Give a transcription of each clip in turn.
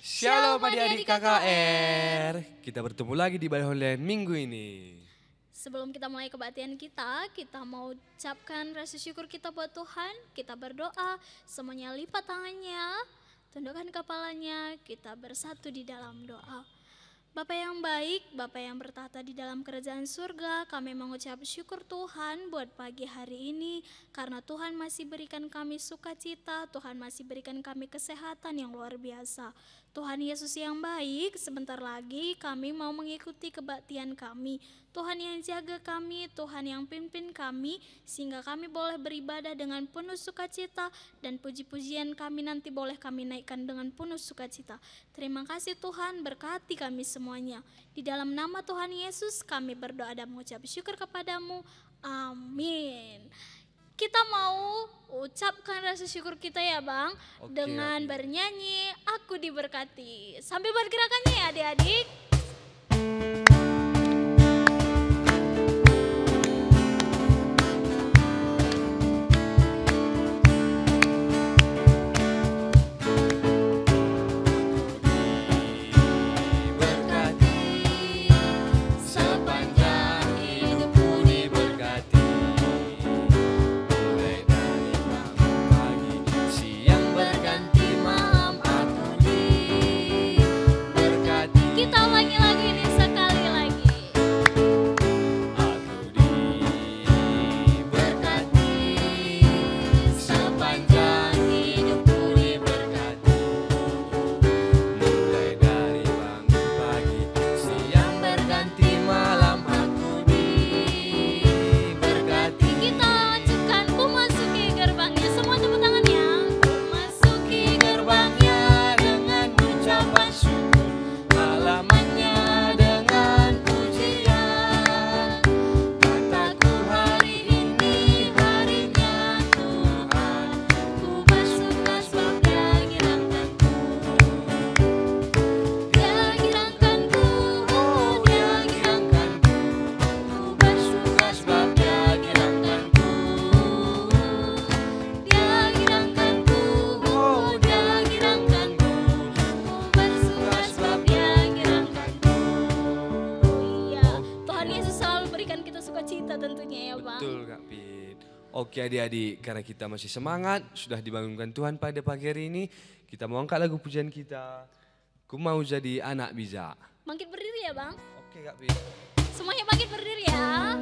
Shalom adik-adik KKR. Kita bertemu lagi di Balai Online minggu ini. Sebelum kita mulai kebaktian kita mau ucapkan rasa syukur kita buat Tuhan. Kita berdoa, semuanya lipat tangannya, tundukkan kepalanya, kita bersatu di dalam doa. Bapa yang baik, Bapa yang bertahta di dalam kerajaan surga, kami mengucap syukur Tuhan buat pagi hari ini, karena Tuhan masih berikan kami sukacita, Tuhan masih berikan kami kesehatan yang luar biasa. Tuhan Yesus yang baik, sebentar lagi kami mau mengikuti kebaktian kami. Tuhan yang jaga kami, Tuhan yang pimpin kami, sehingga kami boleh beribadah dengan penuh sukacita, dan puji-pujian kami nanti boleh kami naikkan dengan penuh sukacita. Terima kasih Tuhan, berkati kami semuanya. Di dalam nama Tuhan Yesus kami berdoa dan mengucap syukur kepadamu. Amin. Kita mau ucapkan rasa syukur kita ya Bang, dengan bernyanyi Aku Diberkati. Sambil bergerakannya ya adik-adik. Oke adik-adik, karena kita masih semangat, sudah dibangunkan Tuhan pada pagi hari ini, kita mau angkat lagu pujian kita, Ku Mau Jadi Anak Bijak. Bangkit berdiri ya Bang. Oke Kak Pit. Semuanya bangkit berdiri ya.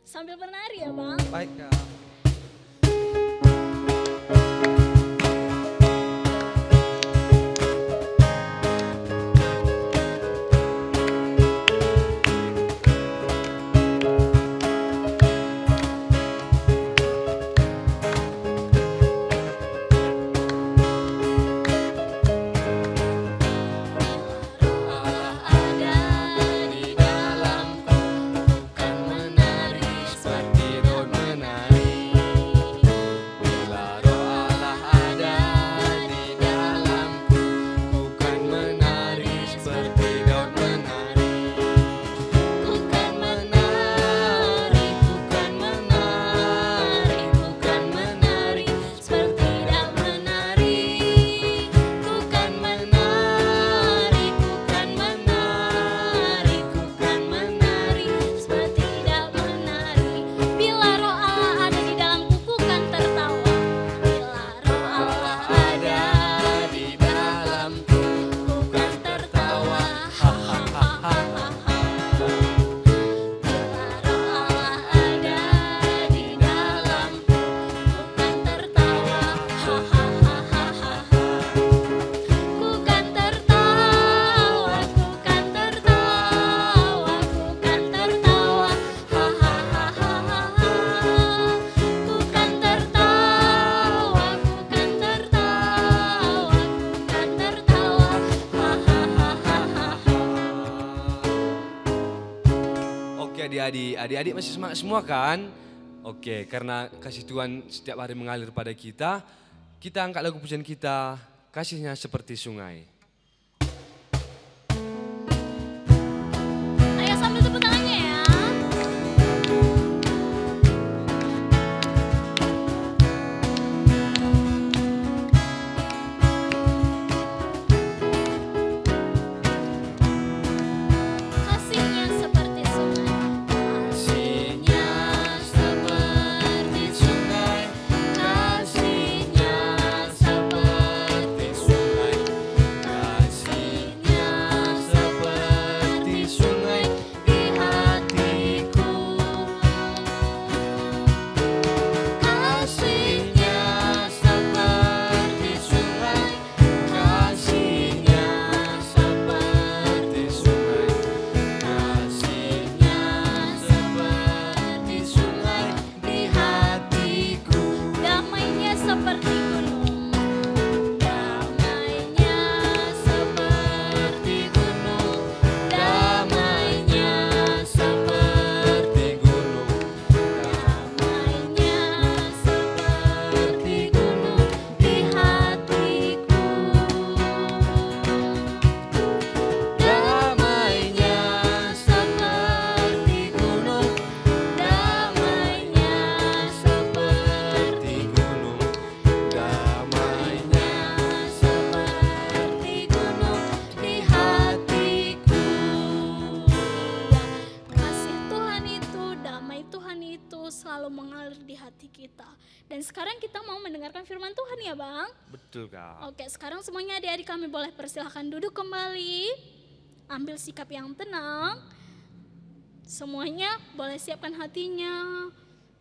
Sambil bernari ya Bang. Baik Kak. Ada di dalamku, kan menari seperti daun menari. Jadi adik-adik masih semangat semua kan? Oke, karena kasih Tuhan setiap hari mengalir pada kita angkat lagu pujian kita, kasihnya seperti sungai. Ayo sambil tepuk tangannya ya. Kasihnya seperti sungai. Kasihnya seperti sungai. Kasihnya seperti sungai. Kasihnya seperti sungai di hatiku. Kasihnya seperti sungai. Kasihnya seperti sungai. Kasihnya seperti sungai di hatiku. Damainya seperti gunung. Damainya seperti gunung. Damainya seperti gunung. Damainya seperti gunung di hatiku. Damainya seperti gunung. Damainya seperti gunung. Damainya seperti gunung di hatiku. Kasih Tuhan itu, damai Tuhan itu selalu mengalir di hati kita. Dan sekarang kita mau mendengarkan firman Tuhan ya Bang. Betul Kak. Oke, sekarang semuanya adik-adik kami boleh persilahkan duduk kembali. Ambil sikap yang tenang. Semuanya boleh siapkan hatinya.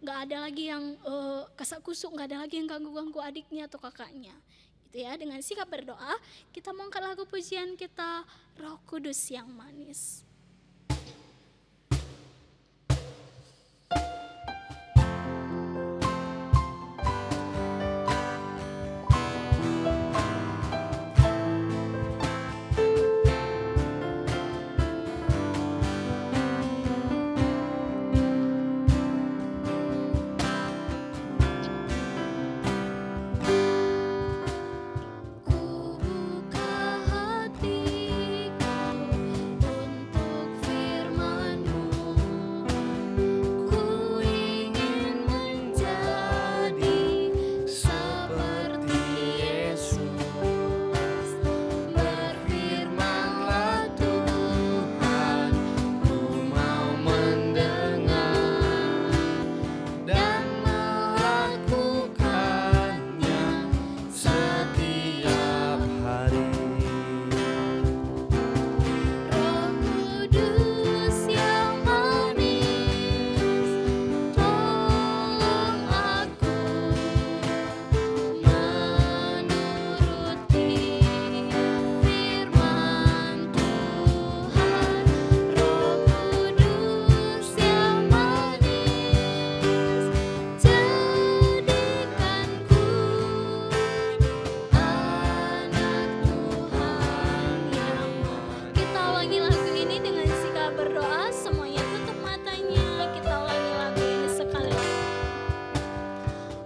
Gak ada lagi yang kasak kusuk, gak ada lagi yang ganggu-ganggu adiknya atau kakaknya. Itu ya, dengan sikap berdoa kita mau angkat lagu pujian kita, Roh Kudus yang manis. Ku buka hatiku untuk firman-Mu. Ku ingin menjadi seperti Yesus. Berfirman-Lah Tuhan, ku mau mendengar dan melakukannya setiap hari. Roh Kudus yang manis, tolong aku menuruti firman Tuhan. Roh Kudus yang manis, jadikan ku anak Tuhan yang manis. Kita ulangi lagu ini dengan sikap berdoa. Semuanya tutup matanya. Kita ulangi lagu ini sekali lagi.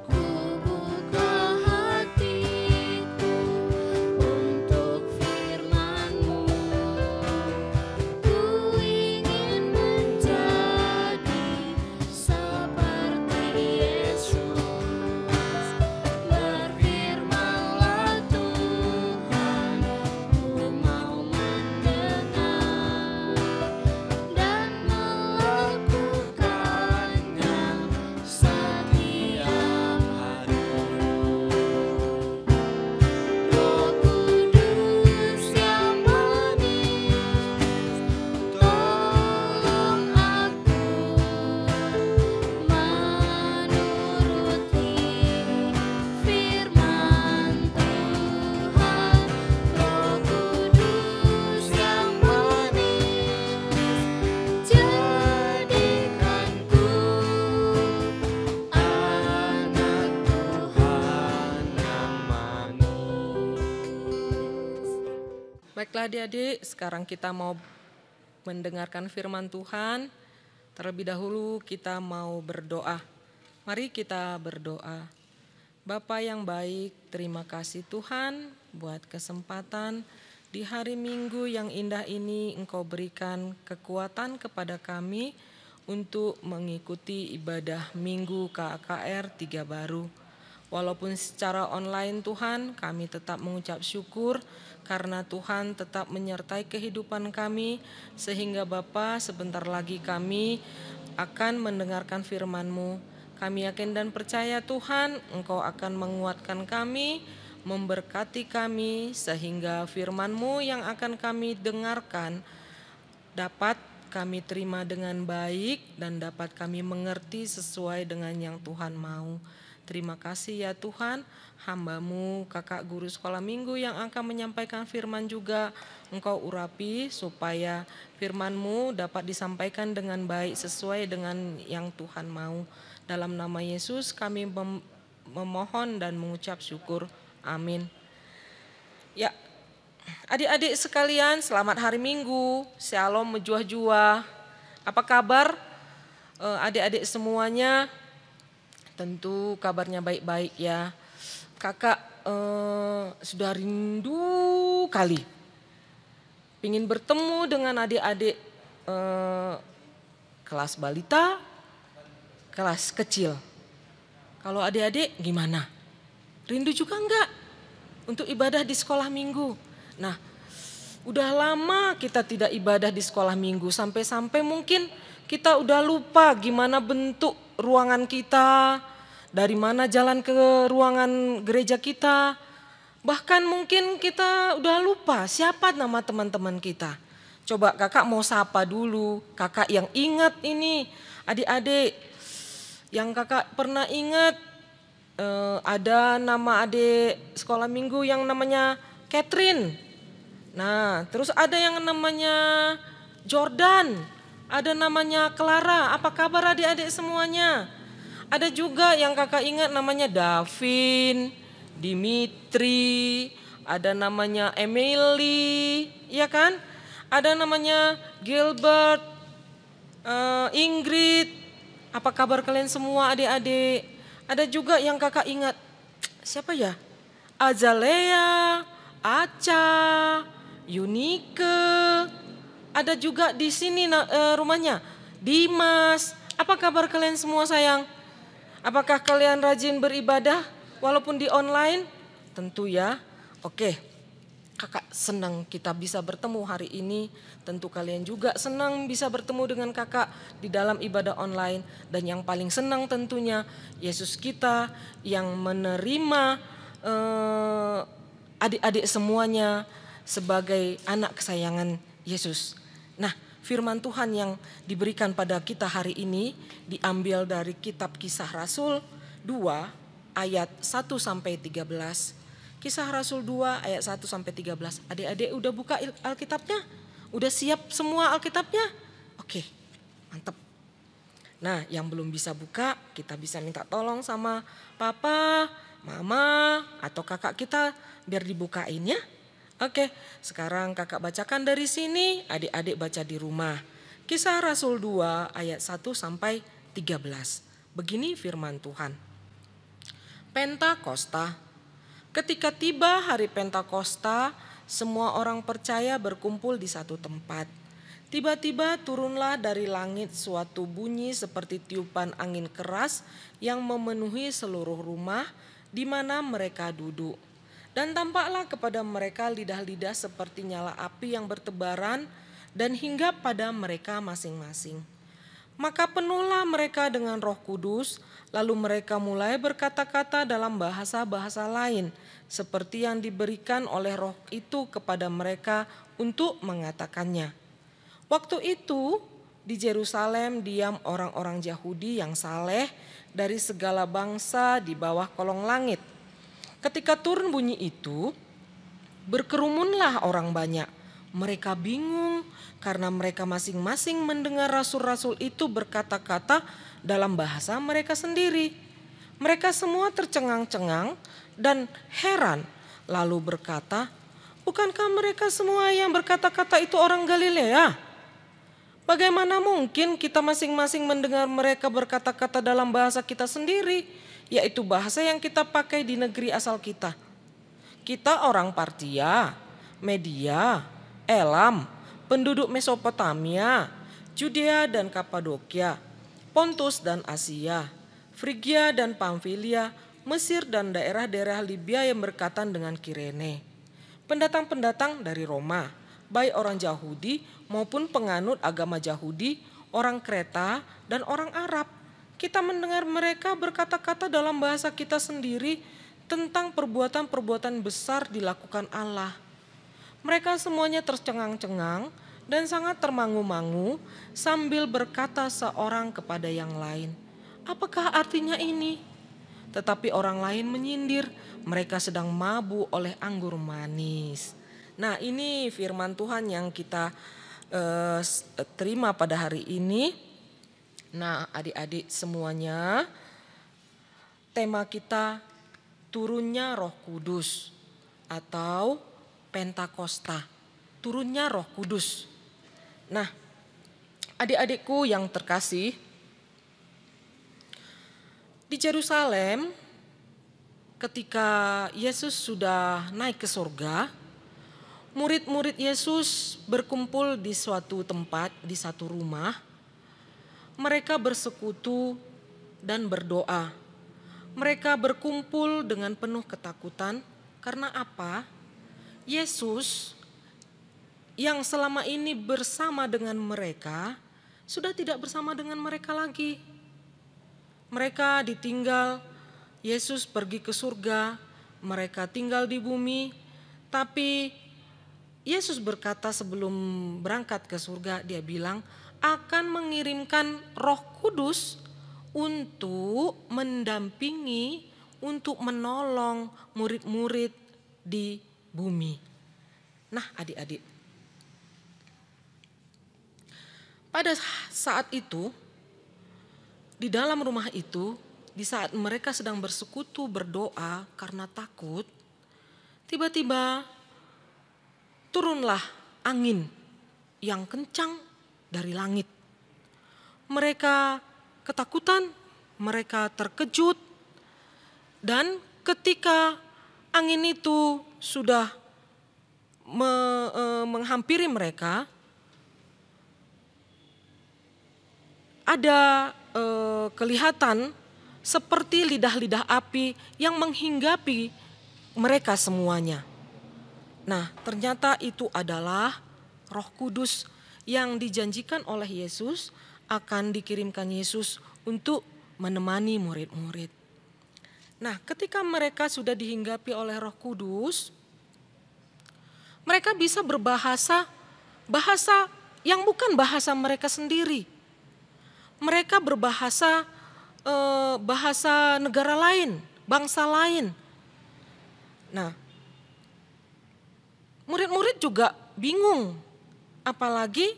Ku buka hatiku untuk firman-Mu. Ku ingin menjadi seperti Yesus. Berfirman-Lah Tuhan, ku mau mendengar dan melakukannya setiap hari. Roh Kudus yang manis, tolong aku menuruti firman Tuhan. Roh Kudus yang manis, jadikan ku anak Tuhan yang manis. Baiklah adik-adik, sekarang kita mau mendengarkan firman Tuhan. Terlebih dahulu kita mau berdoa. Mari kita berdoa. Bapa yang baik, terima kasih Tuhan buat kesempatan di hari Minggu yang indah ini Engkau berikan kekuatan kepada kami untuk mengikuti ibadah Minggu KKR 3 Baru. Walaupun secara online Tuhan, kami tetap mengucap syukur karena Tuhan tetap menyertai kehidupan kami, sehingga Bapa sebentar lagi kami akan mendengarkan firman-Mu. Kami yakin dan percaya Tuhan, Engkau akan menguatkan kami, memberkati kami, sehingga firman-Mu yang akan kami dengarkan dapat kami terima dengan baik dan dapat kami mengerti sesuai dengan yang Tuhan mau. Terima kasih ya Tuhan, hamba-Mu kakak guru sekolah minggu yang akan menyampaikan firman juga Engkau urapi supaya firman-Mu dapat disampaikan dengan baik sesuai dengan yang Tuhan mau. Dalam nama Yesus kami memohon dan mengucap syukur. Amin. Ya, adik-adik sekalian, selamat hari Minggu. Shalom menjuah-juah. Apa kabar adik-adik semuanya? Tentu kabarnya baik-baik ya. Kakak sudah rindu kali ingin bertemu dengan adik-adik kelas balita, kelas kecil. Kalau adik-adik gimana? Rindu juga enggak untuk ibadah di sekolah minggu? Nah, udah lama kita tidak ibadah di sekolah minggu, sampai-sampai mungkin kita udah lupa gimana bentuk ruangan kita, dari mana jalan ke ruangan gereja kita. Bahkan mungkin kita udah lupa siapa nama teman-teman kita. Coba kakak mau sapa dulu, kakak yang ingat ini, adik-adik. Yang kakak pernah ingat, ada nama adik sekolah minggu yang namanya Catherine. Nah, terus ada yang namanya Jordan. Ada namanya Clara. Apa kabar adik-adik semuanya? Ada juga yang kakak ingat namanya Davin, Dimitri, ada namanya Emily, ya kan? Ada namanya Gilbert, Ingrid. Apa kabar kalian semua adik-adik? Ada juga yang kakak ingat, siapa ya? Azalea, Aca, Yunike. Ada juga di sini rumahnya, Dimas. Apa kabar kalian semua sayang? Apakah kalian rajin beribadah walaupun di online? Tentu ya. Oke, kakak senang kita bisa bertemu hari ini. Tentu kalian juga senang bisa bertemu dengan kakak di dalam ibadah online. Dan yang paling senang tentunya Yesus kita yang menerima adik-adik semuanya sebagai anak kesayangan Yesus. Nah, firman Tuhan yang diberikan pada kita hari ini diambil dari kitab Kisah Rasul 2 ayat 1 sampai 13. Kisah Rasul 2 ayat 1 sampai 13. Adik-adik udah buka Alkitabnya? Udah siap semua Alkitabnya? Oke, mantap. Nah, yang belum bisa buka, kita bisa minta tolong sama papa, mama, atau kakak kita biar dibukain ya. Oke, sekarang kakak bacakan dari sini, adik-adik baca di rumah. Kisah Rasul 2 ayat 1 sampai 13. Begini firman Tuhan. Pentakosta. Ketika tiba hari Pentakosta, semua orang percaya berkumpul di satu tempat. Tiba-tiba turunlah dari langit suatu bunyi seperti tiupan angin keras yang memenuhi seluruh rumah di mana mereka duduk. Dan tampaklah kepada mereka lidah-lidah seperti nyala api yang bertebaran dan hinggap pada mereka masing-masing. Maka penuhlah mereka dengan Roh Kudus, lalu mereka mulai berkata-kata dalam bahasa-bahasa lain, seperti yang diberikan oleh Roh itu kepada mereka untuk mengatakannya. Waktu itu di Yerusalem diam orang-orang Yahudi yang saleh dari segala bangsa di bawah kolong langit. Ketika turun bunyi itu, berkerumunlah orang banyak. Mereka bingung karena mereka masing-masing mendengar rasul-rasul itu berkata-kata dalam bahasa mereka sendiri. Mereka semua tercengang-cengang dan heran, lalu berkata, "Bukankah mereka semua yang berkata-kata itu orang Galilea? Bagaimana mungkin kita masing-masing mendengar mereka berkata-kata dalam bahasa kita sendiri, yaitu bahasa yang kita pakai di negeri asal kita. Kita orang Partia, Media, Elam, penduduk Mesopotamia, Judea dan Kapadokia, Pontus dan Asia, Frigia dan Pamfilia, Mesir dan daerah-daerah Libya yang berkaitan dengan Kirene. Pendatang-pendatang dari Roma, baik orang Yahudi maupun penganut agama Yahudi, orang Kreta dan orang Arab. Kita mendengar mereka berkata-kata dalam bahasa kita sendiri tentang perbuatan-perbuatan besar dilakukan Allah. Mereka semuanya tercengang-cengang dan sangat termangu-mangu sambil berkata seorang kepada yang lain, "Apakah artinya ini?" Tetapi orang lain menyindir, mereka sedang mabuk oleh anggur manis. Nah, ini firman Tuhan yang kita terima pada hari ini. Nah, adik-adik semuanya, tema kita turunnya Roh Kudus atau Pentakosta, turunnya Roh Kudus. Nah, adik-adikku yang terkasih, di Yerusalem ketika Yesus sudah naik ke surga, murid-murid Yesus berkumpul di suatu tempat, di satu rumah. Mereka bersekutu dan berdoa. Mereka berkumpul dengan penuh ketakutan karena apa? Yesus yang selama ini bersama dengan mereka sudah tidak bersama dengan mereka lagi. Mereka ditinggal, Yesus pergi ke surga, mereka tinggal di bumi, tapi Yesus berkata sebelum berangkat ke surga, dia bilang akan mengirimkan Roh Kudus untuk mendampingi, untuk menolong murid-murid di bumi. Nah, adik-adik, pada saat itu, di dalam rumah itu, di saat mereka sedang bersekutu berdoa karena takut, tiba-tiba turunlah angin yang kencang dari langit. Mereka ketakutan, mereka terkejut, dan ketika angin itu sudah menghampiri mereka, ada kelihatan seperti lidah-lidah api yang menghinggapi mereka semuanya. Nah, ternyata itu adalah Roh Kudus yang dijanjikan oleh Yesus, akan dikirimkan Yesus untuk menemani murid-murid. Nah, ketika mereka sudah dihinggapi oleh Roh Kudus, mereka bisa berbahasa bahasa yang bukan bahasa mereka sendiri. Mereka berbahasa bahasa negara lain, bangsa lain. Nah, murid-murid juga bingung, apalagi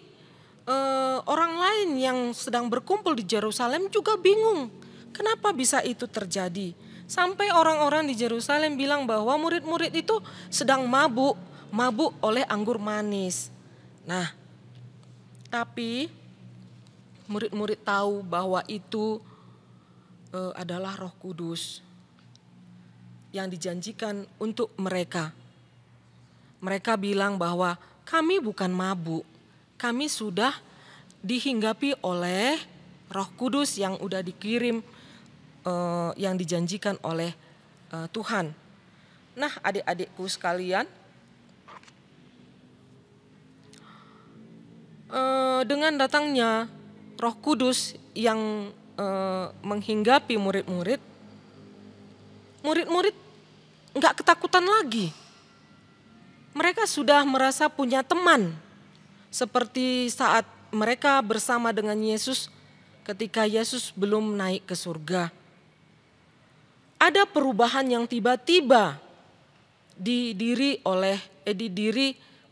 orang lain yang sedang berkumpul di Yerusalem juga bingung. Kenapa bisa itu terjadi? Sampai orang-orang di Yerusalem bilang bahwa murid-murid itu sedang mabuk oleh anggur manis. Nah, tapi murid-murid tahu bahwa itu adalah Roh Kudus yang dijanjikan untuk mereka. Mereka bilang bahwa kami bukan mabuk, kami sudah dihinggapi oleh Roh Kudus yang udah dikirim, yang dijanjikan oleh Tuhan. Nah, adik-adikku sekalian, dengan datangnya Roh Kudus yang menghinggapi murid-murid enggak ketakutan lagi. Mereka sudah merasa punya teman, seperti saat mereka bersama dengan Yesus ketika Yesus belum naik ke surga. Ada perubahan yang tiba-tiba di diri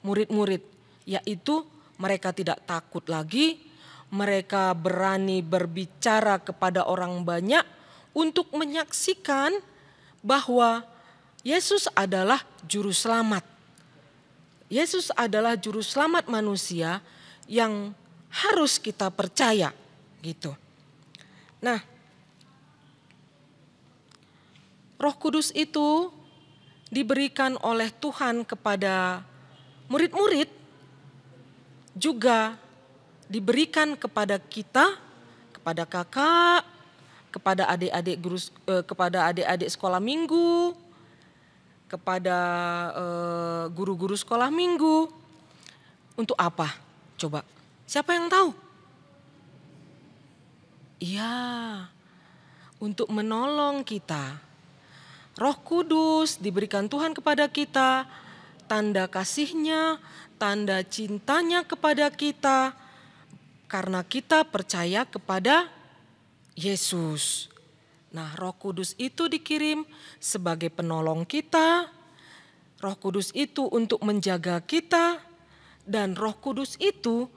murid-murid, yaitu mereka tidak takut lagi, mereka berani berbicara kepada orang banyak untuk menyaksikan bahwa Yesus adalah juru selamat. Yesus adalah juru selamat manusia yang harus kita percaya gitu. Nah, Roh Kudus itu diberikan oleh Tuhan kepada murid-murid, juga diberikan kepada kita, kepada kakak, kepada adik-adik guru, kepada adik-adik sekolah minggu, kepada guru-guru sekolah minggu. Untuk apa? Coba, siapa yang tahu? Iya, untuk menolong kita. Roh Kudus diberikan Tuhan kepada kita, tanda kasih-Nya, tanda cintanya kepada kita, karena kita percaya kepada Yesus. Nah, Roh Kudus itu dikirim sebagai penolong kita. Roh Kudus itu untuk menjaga kita, dan Roh Kudus itu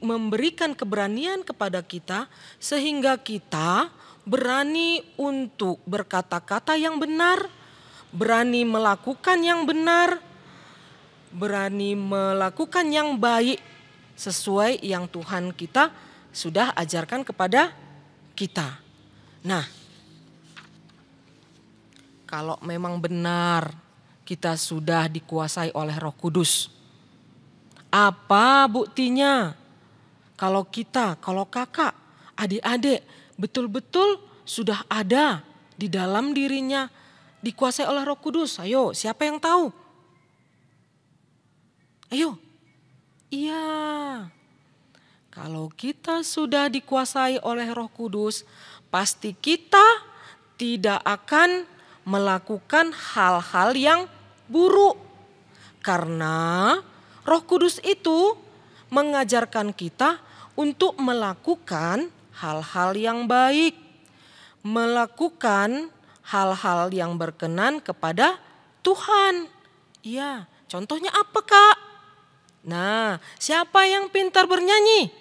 memberikan keberanian kepada kita sehingga kita berani untuk berkata-kata yang benar, berani melakukan yang benar, berani melakukan yang baik sesuai yang Tuhan kita sudah ajarkan kepada kita. Nah, kalau memang benar kita sudah dikuasai oleh Roh Kudus, apa buktinya? Kalau kita, kalau kakak, adik-adik betul-betul sudah ada di dalam dirinya dikuasai oleh Roh Kudus. Ayo, siapa yang tahu? Ayo. Iya. Kalau kita sudah dikuasai oleh Roh Kudus, pasti kita tidak akan melakukan hal-hal yang buruk. Karena Roh Kudus itu mengajarkan kita untuk melakukan hal-hal yang baik, melakukan hal-hal yang berkenan kepada Tuhan. Iya, contohnya apa, Kak? Nah, siapa yang pintar bernyanyi?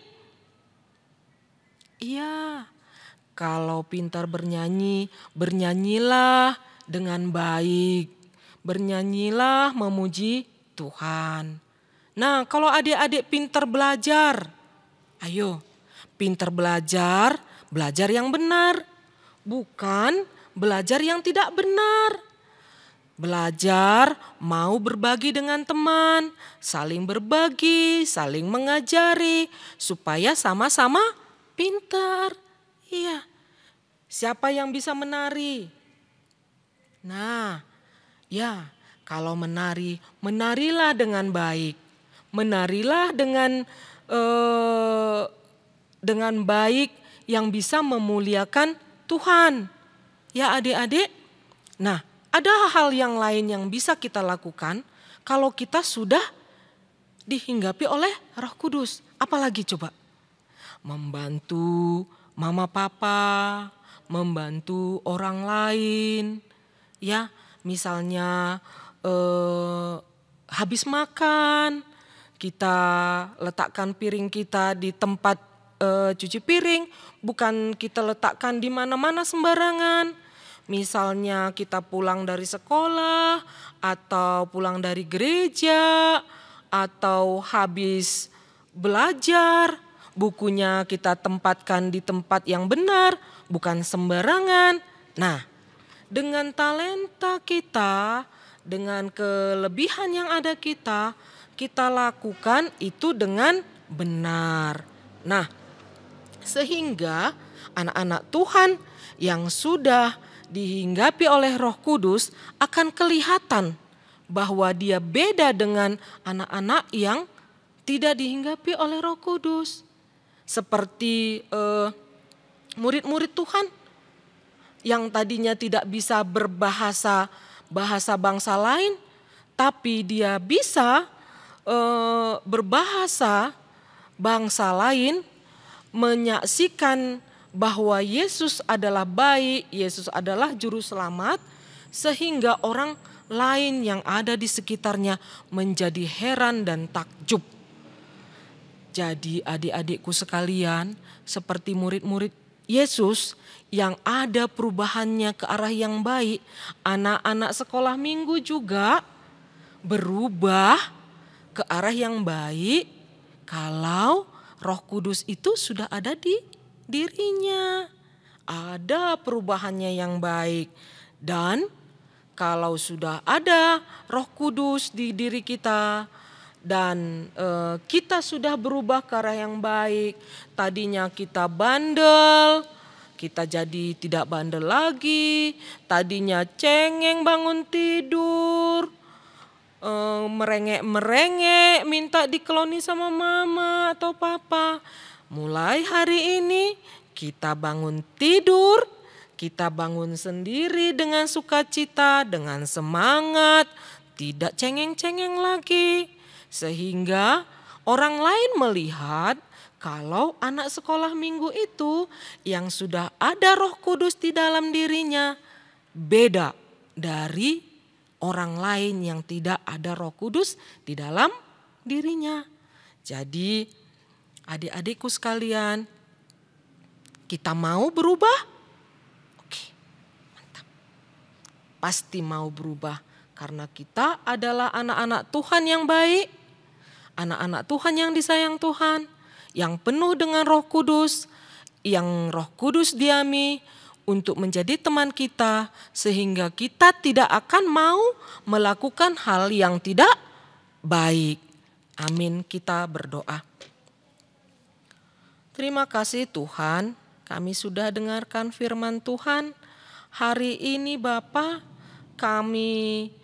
Iya, kalau pintar bernyanyi, bernyanyilah dengan baik. Bernyanyilah memuji Tuhan. Nah, kalau adik-adik pintar belajar, ayo. Pintar belajar, belajar yang benar, bukan belajar yang tidak benar. Belajar mau berbagi dengan teman, saling berbagi, saling mengajari, supaya sama-sama pintar. Iya, siapa yang bisa menari? Nah, ya kalau menari, menarilah dengan baik. Menarilah dengan baik yang bisa memuliakan Tuhan. Ya adik-adik, nah ada hal yang lain yang bisa kita lakukan kalau kita sudah dihinggapi oleh Roh Kudus. Apalagi coba? Membantu mama papa, membantu orang lain. Ya, misalnya habis makan, kita letakkan piring kita di tempat cuci piring, bukan kita letakkan di mana-mana sembarangan. Misalnya kita pulang dari sekolah atau pulang dari gereja atau habis belajar, bukunya kita tempatkan di tempat yang benar, bukan sembarangan. Nah, dengan talenta kita, dengan kelebihan yang ada kita lakukan itu dengan benar. Nah, sehingga anak-anak Tuhan yang sudah dihinggapi oleh Roh Kudus akan kelihatan bahwa dia beda dengan anak-anak yang tidak dihinggapi oleh Roh Kudus. Seperti murid-murid Tuhan yang tadinya tidak bisa berbahasa bangsa lain, tapi dia bisa berbahasa bangsa lain, menyaksikan bahwa Yesus adalah baik, Yesus adalah juru selamat, sehingga orang lain yang ada di sekitarnya menjadi heran dan takjub. Jadi adik-adikku sekalian, seperti murid-murid Yesus yang ada perubahannya ke arah yang baik, anak-anak sekolah minggu juga berubah ke arah yang baik kalau Roh Kudus itu sudah ada di dirinya. Ada perubahannya yang baik. Dan kalau sudah ada Roh Kudus di diri kita dan kita sudah berubah ke arah yang baik. Tadinya kita bandel, kita jadi tidak bandel lagi. Tadinya cengeng bangun tidur, merengek-merengek minta dikeloni sama mama atau papa. Mulai hari ini kita bangun tidur, kita bangun sendiri dengan sukacita, dengan semangat, tidak cengeng-cengeng lagi. Sehingga orang lain melihat kalau anak sekolah minggu itu yang sudah ada Roh Kudus di dalam dirinya beda dari orang lain yang tidak ada Roh Kudus di dalam dirinya. Jadi adik-adikku sekalian, kita mau berubah? Oke, mantap. Pasti mau berubah karena kita adalah anak-anak Tuhan yang baik, anak-anak Tuhan yang disayang Tuhan, yang penuh dengan Roh Kudus, yang Roh Kudus diami untuk menjadi teman kita sehingga kita tidak akan mau melakukan hal yang tidak baik. Amin, kita berdoa. Terima kasih Tuhan, kami sudah dengarkan firman Tuhan. Hari ini Bapa, kami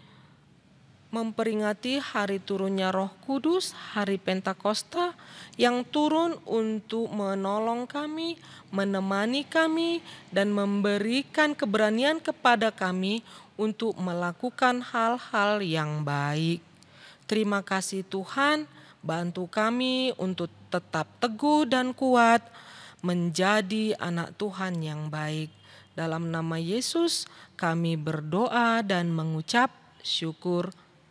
memperingati hari turunnya Roh Kudus, hari Pentakosta yang turun untuk menolong kami, menemani kami, dan memberikan keberanian kepada kami untuk melakukan hal-hal yang baik. Terima kasih Tuhan, bantu kami untuk tetap teguh dan kuat menjadi anak Tuhan yang baik. Dalam nama Yesus kami berdoa dan mengucap syukur.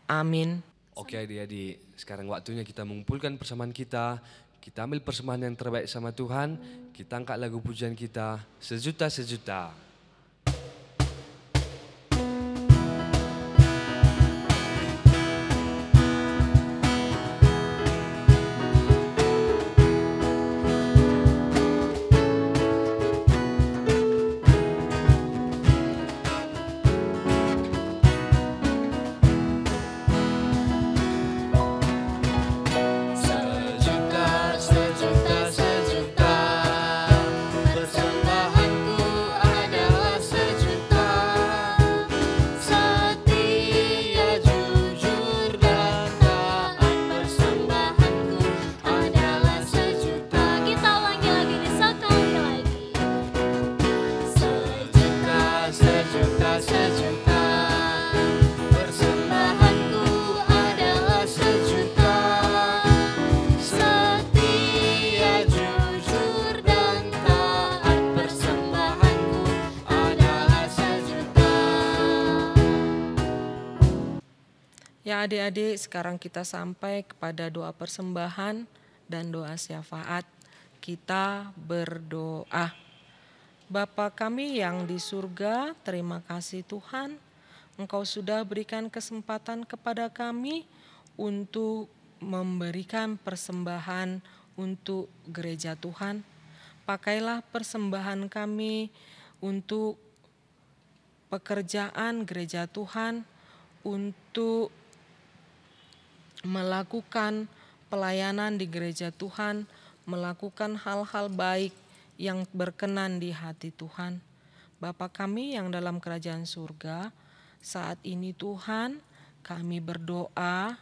Amin. Oke adik-adik, sekarang waktunya kita mengumpulkan persembahan kita. Kita ambil persembahan yang terbaik sama Tuhan. Kita angkat lagu pujian kita, Sejuta-Sejuta. Ya adik-adik, sekarang kita sampai kepada doa persembahan dan doa syafaat. Kita berdoa. Bapa kami yang di surga, terima kasih Tuhan, Engkau sudah berikan kesempatan kepada kami untuk memberikan persembahan untuk gereja Tuhan. Pakailah persembahan kami untuk pekerjaan gereja Tuhan, untuk melakukan pelayanan di gereja Tuhan, melakukan hal-hal baik yang berkenan di hati Tuhan. Bapa kami yang dalam kerajaan surga, saat ini Tuhan kami berdoa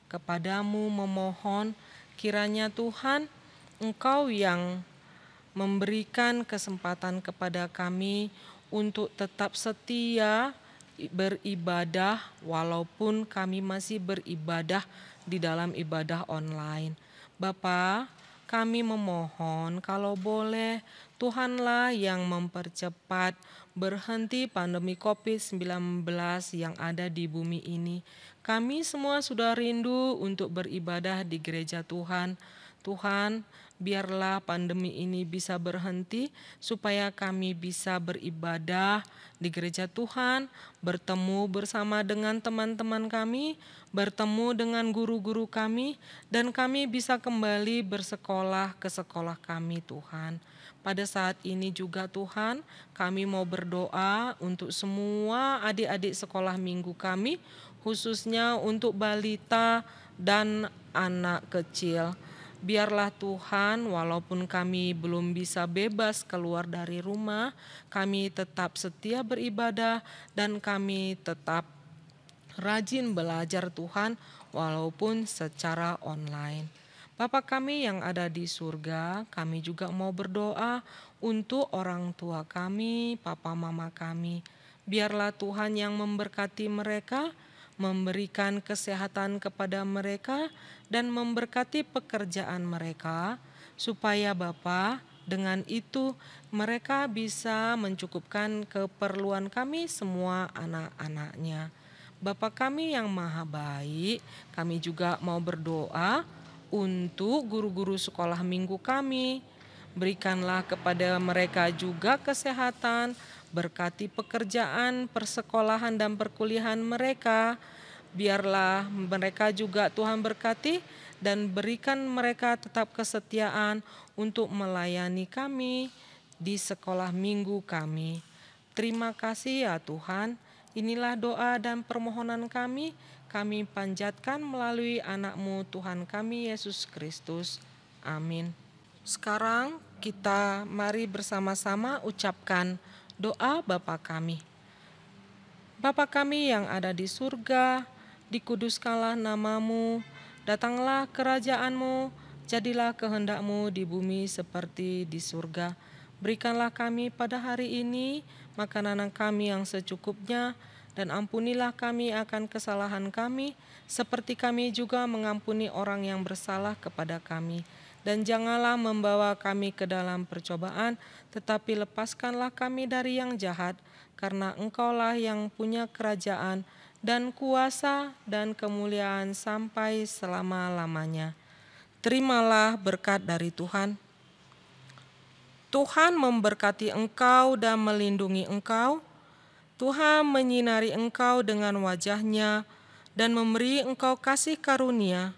kepadamu memohon kiranya Tuhan Engkau yang memberikan kesempatan kepada kami untuk tetap setia beribadah walaupun kami masih beribadah di dalam ibadah online. Bapa, kami memohon kalau boleh Tuhanlah yang mempercepat berhenti pandemi COVID-19 yang ada di bumi ini. Kami semua sudah rindu untuk beribadah di gereja Tuhan, Tuhan, biarlah pandemi ini bisa berhenti supaya kami bisa beribadah di gereja Tuhan, bertemu bersama dengan teman-teman kami, bertemu dengan guru-guru kami, dan kami bisa kembali bersekolah ke sekolah kami Tuhan. Pada saat ini juga Tuhan, kami mau berdoa untuk semua adik-adik sekolah minggu kami, khususnya untuk balita dan anak kecil. Biarlah Tuhan, walaupun kami belum bisa bebas keluar dari rumah, kami tetap setia beribadah dan kami tetap rajin belajar Tuhan walaupun secara online. Bapa kami yang ada di surga, kami juga mau berdoa untuk orang tua kami, papa mama kami. Biarlah Tuhan yang memberkati mereka, memberikan kesehatan kepada mereka, dan memberkati pekerjaan mereka, supaya Bapa dengan itu mereka bisa mencukupkan keperluan kami semua anak-anaknya. Bapa kami yang maha baik, kami juga mau berdoa untuk guru-guru sekolah minggu kami. Berikanlah kepada mereka juga kesehatan, berkati pekerjaan, persekolahan dan perkuliahan mereka. Biarlah mereka juga Tuhan berkati dan berikan mereka tetap kesetiaan untuk melayani kami di sekolah minggu kami. Terima kasih ya Tuhan, inilah doa dan permohonan kami panjatkan melalui anak-Mu Tuhan kami Yesus Kristus. Amin. Sekarang kita mari bersama-sama ucapkan doa Bapa kami. Bapa kami yang ada di surga, dikuduskanlah nama-Mu, datanglah kerajaan-Mu, jadilah kehendak-Mu di bumi seperti di surga. Berikanlah kami pada hari ini makanan kami yang secukupnya, dan ampunilah kami akan kesalahan kami, seperti kami juga mengampuni orang yang bersalah kepada kami. Dan janganlah membawa kami ke dalam percobaan, tetapi lepaskanlah kami dari yang jahat, karena Engkaulah yang punya kerajaan, dan kuasa dan kemuliaan sampai selama-lamanya. Terimalah berkat dari Tuhan. Tuhan memberkati engkau dan melindungi engkau. Tuhan menyinari engkau dengan wajah-Nya dan memberi engkau kasih karunia.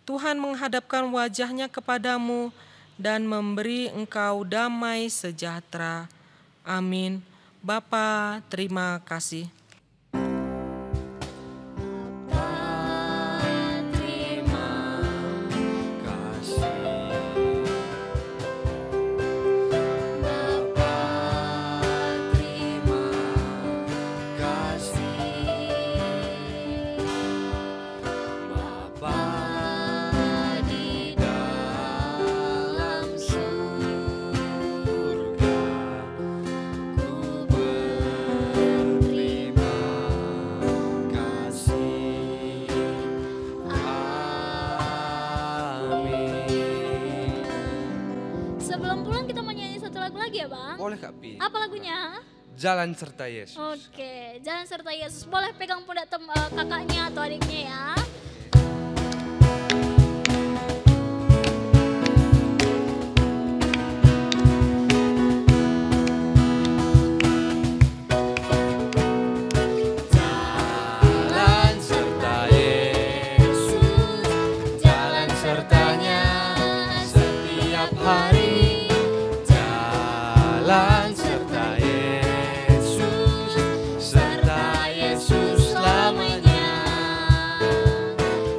Tuhan menghadapkan wajah-Nya kepadamu dan memberi engkau damai sejahtera. Amin. Bapa, terima kasih. Sebelum pulang kita mau nyanyi satu lagu lagi ya Bang? Boleh Kak Pi. Apa lagunya? Jalan serta Yesus. Oke, Jalan serta Yesus. Boleh pegang pundak kakaknya atau adiknya ya. Jalan serta Yesus, jalan sertanya setiap hari. Jalan serta Yesus, serta Yesus selamanya.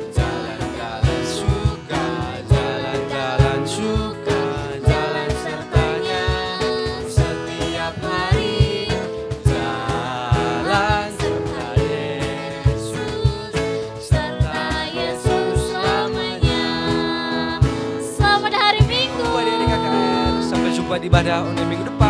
Jalan-jalan suka, jalan-jalan suka, jalan sertanya setiap hari. Jalan serta Yesus, serta Yesus selamanya. Selamat hari Minggu. Adik-adik KKR, sampai jumpa di ibadah online minggu depan.